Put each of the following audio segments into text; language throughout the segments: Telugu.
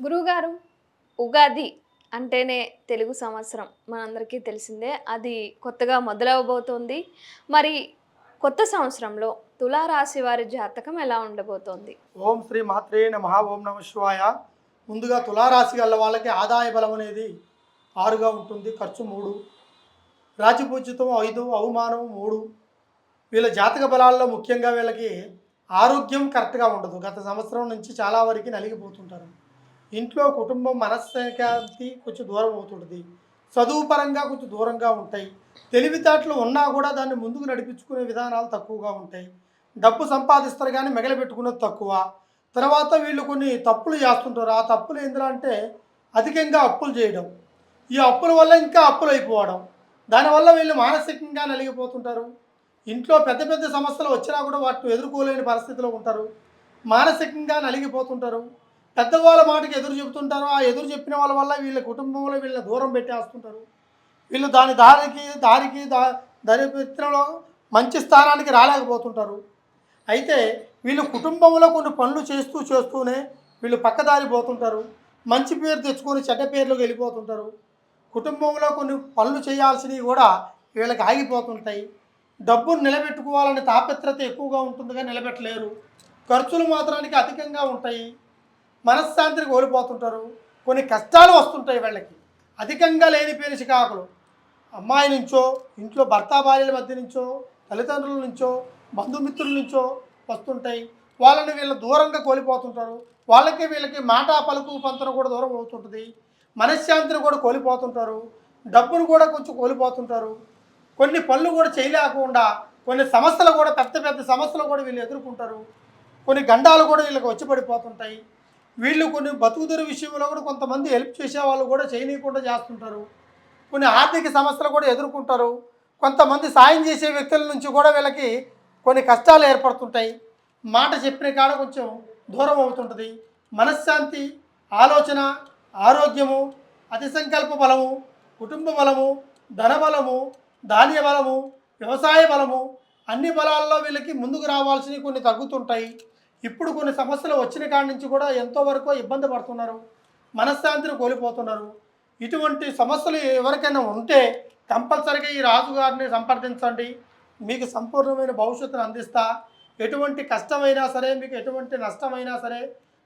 గురువుగారు, ఉగాది అంటేనే తెలుగు సంవత్సరం మనందరికీ తెలిసిందే. అది కొత్తగా మొదలవబోతోంది. మరి కొత్త సంవత్సరంలో తులారాశి వారి జాతకం ఎలా ఉండబోతోంది? ఓం శ్రీ మాత్రే నమః. ఓం నమ శివాయ. ముందుగా తులారాశి గల వాళ్ళకి ఆదాయ బలం అనేది 6గా ఉంటుంది, ఖర్చు 3, రాజపూజ్యతం 5, అవమానం 3. వీళ్ళ జాతక బలాల్లో ముఖ్యంగా వీళ్ళకి ఆరోగ్యం కరెక్ట్గా ఉండదు. గత సంవత్సరం నుంచి చాలా వరకు నలిగిపోతుంటారు. ఇంట్లో కుటుంబం మనశ్శాంతి కొంచెం దూరం అవుతుంటుంది. చదువు పరంగా కొంచెం దూరంగా ఉంటాయి. తెలివితేటలు ఉన్నా కూడా దాన్ని ముందుకు నడిపించుకునే విధానాలు తక్కువగా ఉంటాయి. డబ్బు సంపాదిస్తారు కానీ మిగలబెట్టుకునేది తక్కువ. తర్వాత వీళ్ళు కొన్ని తప్పులు చేస్తుంటారు. ఆ తప్పులు ఏంటంటే అంటే అధికంగా అప్పులు చేయడం. ఈ అప్పుల వల్ల ఇంకా అప్పులు అయిపోవడం. దానివల్ల వీళ్ళు మానసికంగా నలిగిపోతుంటారు. ఇంట్లో పెద్ద పెద్ద సమస్యలు వచ్చినా కూడా వాటిని ఎదుర్కోలేని పరిస్థితిలో ఉంటారు. మానసికంగా నలిగిపోతుంటారు. పెద్దవాళ్ళ మాటకి ఎదురు చెబుతుంటారు. ఆ ఎదురు చెప్పిన వాళ్ళ వల్ల వీళ్ళ కుటుంబంలో వీళ్ళని దూరం పెట్టేస్తుంటారు. వీళ్ళు దారి పెట్టడంలో మంచి స్థానానికి రాలేకపోతుంటారు. అయితే వీళ్ళు కుటుంబంలో కొన్ని పనులు చేస్తూనే వీళ్ళు పక్కదారి పోతుంటారు. మంచి పేరు తెచ్చుకొని చెడ్డ పేర్లోకి వెళ్ళిపోతుంటారు. కుటుంబంలో కొన్ని పనులు చేయాల్సినవి కూడా వీళ్ళకి ఆగిపోతుంటాయి. డబ్బును నిలబెట్టుకోవాలనే తాపత్రత ఎక్కువగా ఉంటుందిగా నిలబెట్టలేరు. ఖర్చులు మాత్రానికి అధికంగా ఉంటాయి. మనశ్శాంతిని కోల్పోతుంటారు. కొన్ని కష్టాలు వస్తుంటాయి వీళ్ళకి. అధికంగా లేనిపోయిన చికాకులు అమ్మాయి నుంచో, ఇంట్లో భర్త భార్యల మధ్య నుంచో, తల్లిదండ్రుల నుంచో, బంధుమిత్రుల నుంచో వస్తుంటాయి. వాళ్ళని వీళ్ళ దూరంగా కోల్పోతుంటారు. వీళ్ళకి మాట పలుకు పంతన కూడా దూరం అవుతుంటుంది. మనశ్శాంతిని కూడా కోల్పోతుంటారు. డబ్బును కూడా కొంచెం కోల్పోతుంటారు. కొన్ని పనులు కూడా చేయలేకుండా కొన్ని సమస్యలు కూడా పెద్ద పెద్ద సమస్యలు కూడా వీళ్ళు ఎదుర్కొంటారు. కొన్ని గండాలు కూడా వీళ్ళకి వచ్చి పడిపోతుంటాయి. వీళ్ళు కొన్ని బతుకుదెరువు విషయంలో కూడా కొంతమంది హెల్ప్ చేసే వాళ్ళు కూడా చేయనీయకుండా చేస్తుంటారు. కొన్ని ఆర్థిక సమస్యలు కూడా ఎదుర్కొంటారు. కొంతమంది సాయం చేసే వ్యక్తుల నుంచి కూడా వీళ్ళకి కొన్ని కష్టాలు ఏర్పడుతుంటాయి. మాట చెప్పిన కాడ కొంచెం దూరం అవుతుంటుంది. మనశ్శాంతి, ఆలోచన, ఆరోగ్యము, అతి సంకల్ప బలము, కుటుంబ బలము, ధన బలము, ధాన్య బలము, వ్యవసాయ బలము, అన్ని బలాల్లో వీళ్ళకి ముందుకు రావాల్సినవి కొన్ని తగ్గుతుంటాయి. ఇప్పుడు కొన్ని సమస్యలు వచ్చిన కాడి నుంచి కూడా ఎంతో వరకు ఇబ్బంది పడుతున్నారు. మనశ్శాంతిని కోల్పోతున్నారు. ఇటువంటి సమస్యలు ఎవరికైనా ఉంటే కంపల్సరీగా ఈ రాజుగారిని సంప్రదించండి. మీకు సంపూర్ణమైన భవిష్యత్తును అందిస్తా. ఎటువంటి కష్టమైనా సరే, మీకు ఎటువంటి నష్టమైనా సరే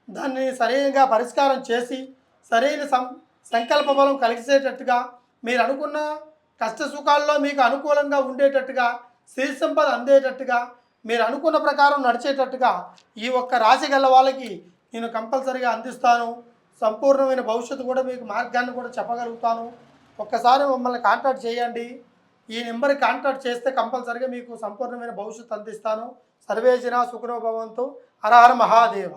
దాన్ని సరైనగా పరిష్కారం చేసి సరైన సంకల్ప బలం కలిసేటట్టుగా, మీరు అనుకున్న కష్ట సుఖాల్లో మీకు అనుకూలంగా ఉండేటట్టుగా, సిరి సంపద అందేటట్టుగా, మీరు అనుకున్న ప్రకారం నడిచేటట్టుగా ఈ ఒక్క రాశి గల వాళ్ళకి నేను కంపల్సరీగా అందిస్తాను. సంపూర్ణమైన భవిష్యత్తు కూడా మీకు మార్గాన్ని కూడా చెప్పగలుగుతాను. ఒక్కసారి మమ్మల్ని కాంటాక్ట్ చేయండి. ఈ నెంబర్కి కాంటాక్ట్ చేస్తే కంపల్సరీగా మీకు సంపూర్ణమైన భవిష్యత్తు అందిస్తాను. సర్వే జనా సుఖినో భవంతు. హర హర మహాదేవ.